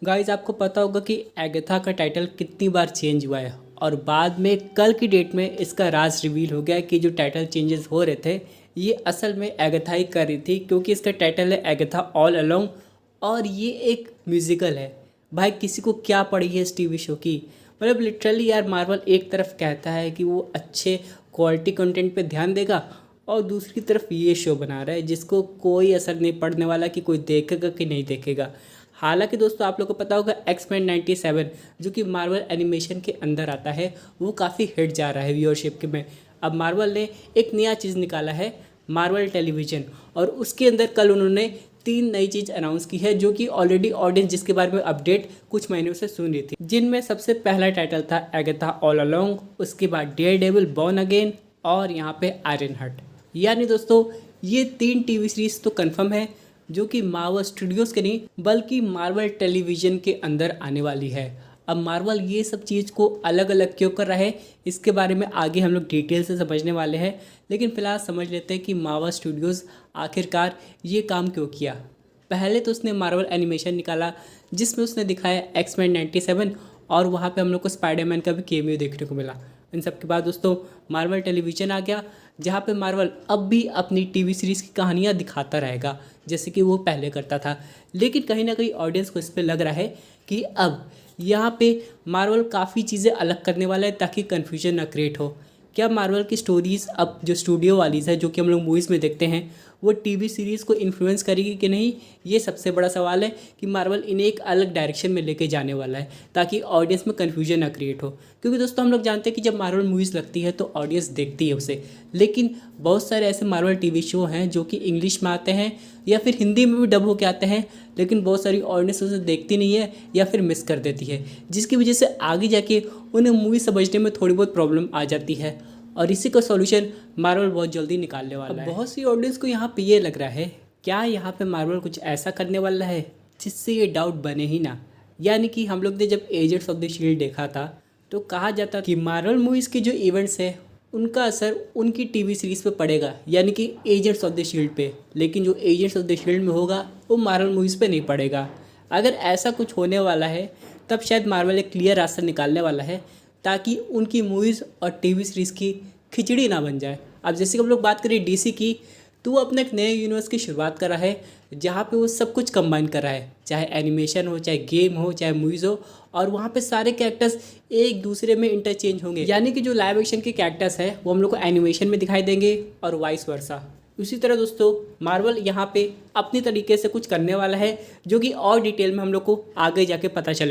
Guys आपको पता होगा कि एगाथा का टाइटल कितनी बार चेंज हुआ है और बाद में कल की डेट में इसका राज रिवील हो गया कि जो टाइटल चेंजेस हो रहे थे ये असल में एगाथा ही कर रही थी, क्योंकि इसका टाइटल है एगाथा ऑल अलोंग और ये एक म्यूजिकल है। भाई किसी को क्या पड़ी है इस टीवी शो की। मतलब लिटरली यार, मार्वल एक तरफ कहता है कि वो अच्छे क्वालिटी कंटेंट पे ध्यान देगा और दूसरी तरफ ये शो बना रहा है जिसको कोई असर नहीं पड़ने वाला कि कोई देखेगा कि नहीं देखेगा। हालांकि दोस्तों आप लोगों को पता होगा एक्समैन 97 जो कि मार्वल एनिमेशन के अंदर आता है वो काफ़ी हिट जा रहा है व्यूअरशिप के में। अब मार्वल ने एक नया चीज़ निकाला है मार्वल टेलीविज़न, और उसके अंदर कल उन्होंने 3 नई चीज़ अनाउंस की है जो कि ऑलरेडी ऑडियंस जिसके बारे में अपडेट कुछ महीनों से सुन रही थी, जिनमें सबसे पहला टाइटल था एगाथा ऑल अलोंग, उसके बाद डेयरडेविल बॉर्न अगेन और यहाँ पे आयरन हर्ट। यानी दोस्तों ये 3 टीवी सीरीज तो कंफर्म है जो कि मार्वल स्टूडियोज़ के नहीं बल्कि मार्वल टेलीविज़न के अंदर आने वाली है। अब मार्वल ये सब चीज़ को अलग अलग क्यों कर रहा है इसके बारे में आगे हम लोग डिटेल से समझने वाले हैं, लेकिन फ़िलहाल समझ लेते हैं कि मार्वल स्टूडियोज़ आखिरकार ये काम क्यों किया। पहले तो उसने मार्वल एनिमेशन निकाला जिसमें उसने दिखाया एक्समैन 97 और वहाँ पे हम लोग को स्पाइडरमैन का भी केमियो देखने को मिला। इन सब के बाद दोस्तों मार्वल टेलीविज़न आ गया जहाँ पे मार्वल अब भी अपनी टीवी सीरीज़ की कहानियाँ दिखाता रहेगा जैसे कि वो पहले करता था। लेकिन कहीं ना कहीं ऑडियंस को इस पर लग रहा है कि अब यहाँ पे मार्वल काफ़ी चीज़ें अलग करने वाला है ताकि कन्फ्यूजन ना क्रिएट हो। क्या मार्वल की स्टोरीज़ अब जो स्टूडियो वालीज़ है जो कि हम लोग मूवीज़ में देखते हैं वो टीवी सीरीज़ को इन्फ्लुएंस करेगी कि नहीं, ये सबसे बड़ा सवाल है कि मार्वल इन्हें एक अलग डायरेक्शन में लेके जाने वाला है ताकि ऑडियंस में कन्फ्यूजन ना क्रिएट हो। क्योंकि दोस्तों हम लोग जानते हैं कि जब मार्वल मूवीज़ लगती है तो ऑडियंस देखती है उसे, लेकिन बहुत सारे ऐसे मार्वल टीवी शो हैं जो कि इंग्लिश में आते हैं या फिर हिंदी में भी डब होके आते हैं, लेकिन बहुत सारी ऑडियंस उसे देखती नहीं है या फिर मिस कर देती है, जिसकी वजह से आगे जाके उन्हें मूवी समझने में थोड़ी बहुत प्रॉब्लम आ जाती है। और इसी का सॉल्यूशन मार्वल बहुत जल्दी निकालने वाला है। बहुत सी ऑडियंस को यहाँ पे ये लग रहा है क्या यहाँ पे मार्वल कुछ ऐसा करने वाला है जिससे ये डाउट बने ही ना। यानी कि हम लोग ने जब एजेंट्स ऑफ द शील्ड देखा था तो कहा जाता कि मार्वल मूवीज़ के जो इवेंट्स है उनका असर उनकी टीवी सीरीज़ पे पड़ेगा, यानी कि एजेंट्स ऑफ द शील्ड पे, लेकिन जो एजेंट्स ऑफ द शील्ड में होगा वो मार्वल मूवीज़ पे नहीं पड़ेगा। अगर ऐसा कुछ होने वाला है तब शायद मार्वल एक क्लियर रास्ता निकालने वाला है ताकि उनकी मूवीज़ और टीवी सीरीज़ की खिचड़ी ना बन जाए। अब जैसे कि हम लोग बात करें डीसी की, तो वो अपने एक नए यूनिवर्स की शुरुआत कर रहा है जहाँ पे वो सब कुछ कंबाइन कर रहा है, चाहे एनिमेशन हो, चाहे गेम हो, चाहे मूवीज़ हो, और वहाँ पे सारे कैरेक्टर्स एक दूसरे में इंटरचेंज होंगे। यानी कि जो लाइव एक्शन के कैरेक्टर्स है वो हम लोग को एनिमेशन में दिखाई देंगे और वाइस वर्सा। उसी तरह दोस्तों मार्वल यहाँ पे अपनी तरीके से कुछ करने वाला है जो कि और डिटेल में हम लोग को आगे जाके पता चले।